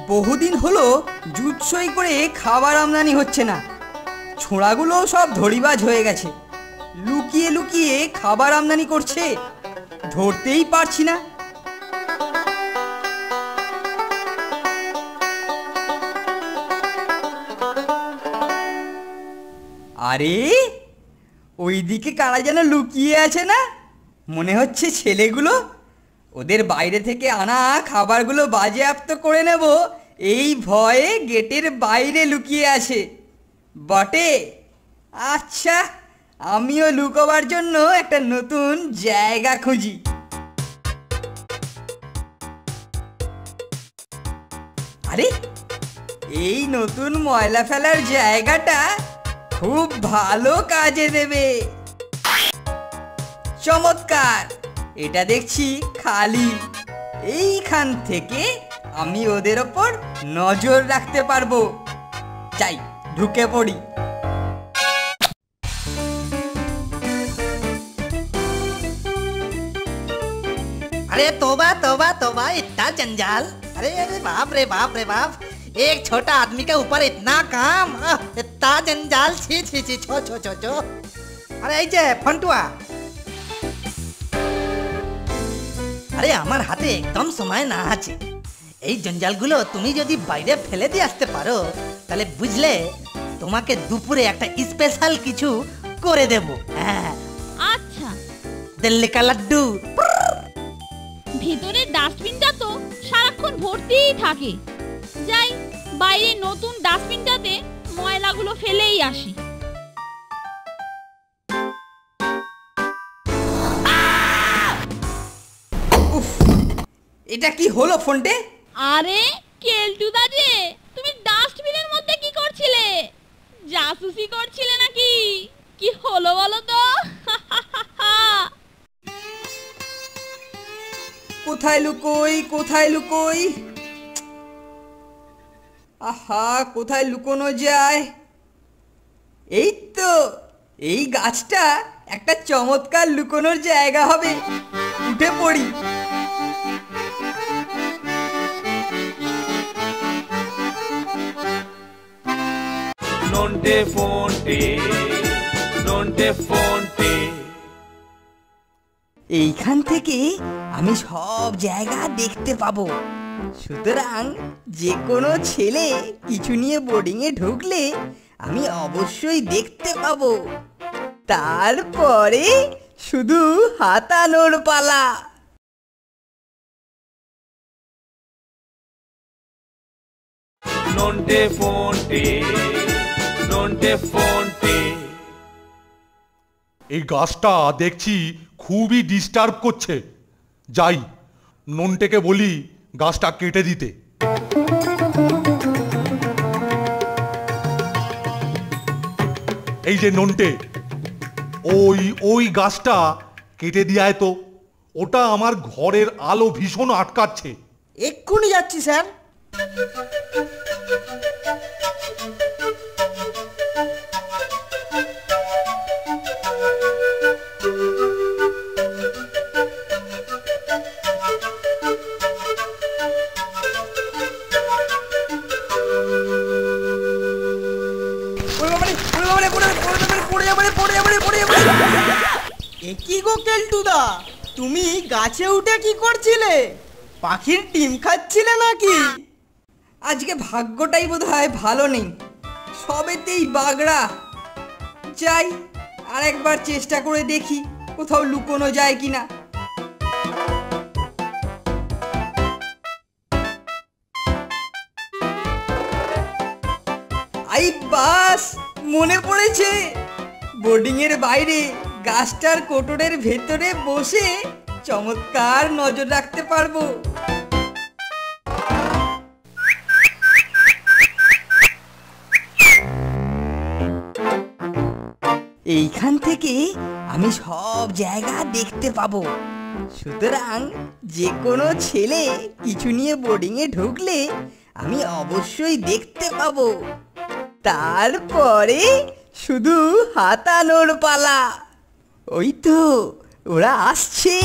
বহুদিন হলো জুৎসই করে খাবার আমদানি হচ্ছে না। ছোঁড়াগুলো সব ধরিবাজ হয়ে গেছে। লুকিয়ে লুকিয়ে খাবার আমদানি করছে, ধরতেই পারছি না। আরে ওইদিকে কারা যেন লুকিয়ে আছে না? মনে হচ্ছে ছেলেগুলো। ওদের বাইরে থেকে আনা খাবারগুলো বাজেয়াপ্ত করে নেব এই ভয়ে গেটের বাইরে লুকিয়ে আছে বটে। আচ্ছা, আমিও লুকোবার জন্য একটা নতুন জায়গা খুঁজি। আরে এই নতুন ময়লা ফেলার জায়গাটা খুব ভালো কাজে দেবে। চমৎকার, এটা দেখছি খালি। এইখান থেকে আমি ওদের ওপর নজর রাখতে পারবো। যাই, ঢুকে পড়ি। अरे तोबा तोबा तोबा, इतना जंजाल। अरे अरे बाप रे बाप रे बाप, एक छोटा आदमी के ऊपर इतना काम, इतना जंजाल। छी छी छी, छो छो छो छो। अरे এই যে ফন্টুয়া, আরে আমার হাতে একদম সময় না আছে। এই জঞ্জালগুলো তুমি যদি বাইরে ফেলে দিয়ে আসতে পারো তাহলে বুঝলে তোমাকে দুপুরে একটা স্পেশাল কিছু করে দেব। হ্যাঁ আচ্ছা, দিল্লি কা লাড্ডু। ভেতরে ডাস্টবিনটা তো সারাক্ষণ ভর্তিই থাকে। যাই, বাইরে নতুন ডাস্টবিনটাতে ময়লাগুলো ফেলেই আসি। উফ, এটা কি হলো ফোনটে? আরে কেলটুদা যে, তুমি ডাস্টবিনের মধ্যে কি করছিলে? জাসুসি করছিলে নাকি? কি হলো বলো তো? কোথায় লুকোই, কোথায় লুকোই? আহা, কোথায় লুকোনো যায়? এই তো, এই গাছটা একটা চমৎকার লুকোনোর জায়গা হবে। উঠে পড়ি। নন্টে ফন্টে, নন্টে ফন্টে। এইখান থেকে আমি সব জায়গা দেখতে পাবো। সুতরাং যে কোনো ছেলে কিছু নিয়ে বোর্ডিংয়ে ঢুকলে আমি অবশ্যই দেখতে পাবো। তারপরে শুধু হাতানোর পালা। নন্টে ফন্টে, নন্টে ফন্টে। এই গাছটা দেখছি খুবই ডিস্টার্ব করছে। যাই, নন্টেকে বলি গাছটা কেটে দিতে। এই যে নন্টে, ওই ওই গাছটা কেটে দিয়ায় তো। ওটা আমার ঘরের আলো ভীষণ আটকাচ্ছে। এক্ষুনি যাচ্ছি স্যার। কি গো কেলটুদা, তুমি গাছে উঠে কি করছিলে? পাখির ডিম খাচ্ছিলে নাকি? আজকে ভাগ্যটাই বোধহয় ভালো নেই, সবেতেই বাগড়া। যাই, আরেকবার চেষ্টা করে দেখি কোথাও লুকোনো যায় কিনা। আই বাস, মনে পড়েছে। বোর্ডিং এর বাইরে গাছটার কোটরের ভেতরে বসে চমৎকার নজর রাখতে পারবো। এইখান থেকে আমি সব জায়গা দেখতে পাবো। সুতরাং যে কোনো ছেলে কিছু নিয়ে বোর্ডিংয়ে ঢুকলে আমি অবশ্যই দেখতে পাবো। তারপরে শুধু হাতানোর পালা। ওই তো ওরা আসছে।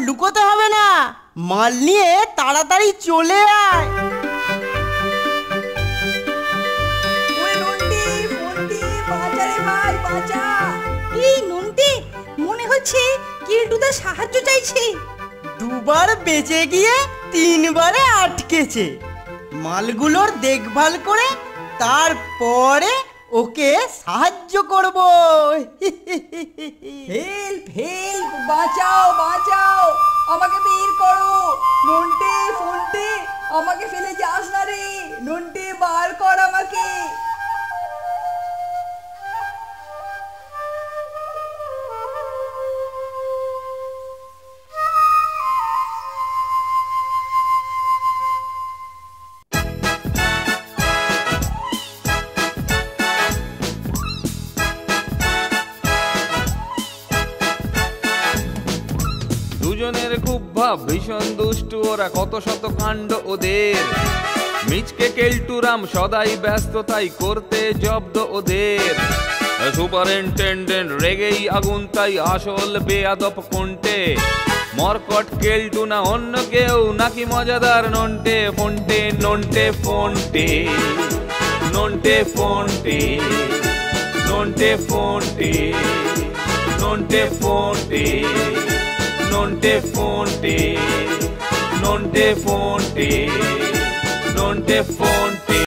লুকোতে হবে না, মাল নিয়ে তাড়াতাড়ি চলে আয়। ওরে নন্টে, ফন্টে, বাঁচা রে ভাই, বাঁচা। এই নন্টে, মনে হচ্ছে কেলটুদা সাহায্য চাইছে। দুবার বেঁচে গিয়ে 3 বারে আটকেছে। মালগুলোর দেখভাল করে তারপরে ওকে সাহায্য করব। হেল্প হেল্প, বাঁচাও বাঁচাও, আমাকে বের করো। নন্টে, ফন্টে, আমাকে ফেলে যাস না রে। নন্টে, বার কর আমাকে। দুজনের খুব ভাব, ভীষণ দুষ্টু ওরা, কত শত কাণ্ড ওদের। মিচকে কেলটুরাম সদাই ব্যস্ত, তাই করতে জব্দ ওদের। সুপারিনটেন্ডেন্ট রেগেই আগুন, তাই আসল বেয়াদব কোনটে। মরকট কেলটু না অন্য কেউ, নাকি মজাদার নন্টে ফন্টে। নন্টে ফন্টে, নন্টে ফন্টে, নন্টে ফন্টে, নন্টে ফন্টে, নন্টে ফন্টে, নন্টে ফন্টে, নন্টে ফন্টে।